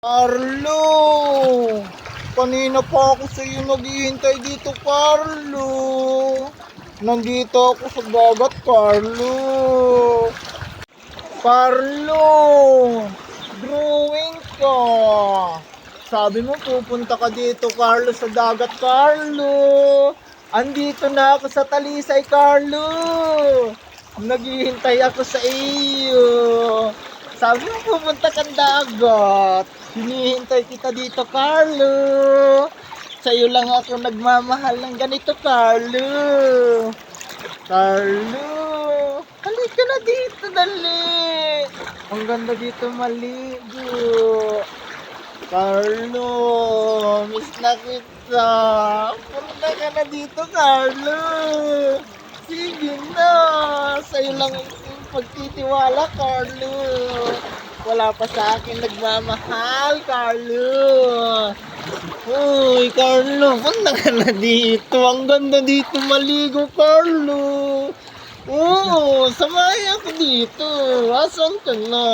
Carlo! Kanina pa ako sa iyo naghihintay dito, Carlo. Nandito ako sa dagat, Carlo. Carlo! Drawing ka. Sabi mo pupunta ka dito, Carlo, sa dagat, Carlo. Andito na ako sa Talisay, Carlo. Naghihintay ako sa iyo. Sabi mo pupunta kang dagat. Hinihintay kita dito, Carlo. Sa'yo lang ako nagmamahal ng ganito, Carlo. Carlo, halika na dito, dali. Ang ganda dito maligo. Carlo, miss na kita. Punta ka na dito, Carlo. Sige na. Sa'yo lang yung pagtitiwala, Carlo. Wala pa sa akin nagmamahal, Carlo. Uy, Carlo, punta ka na dito. Ang ganda dito maligo, Carlo. Oo, samahan ako dito. Asan ka na?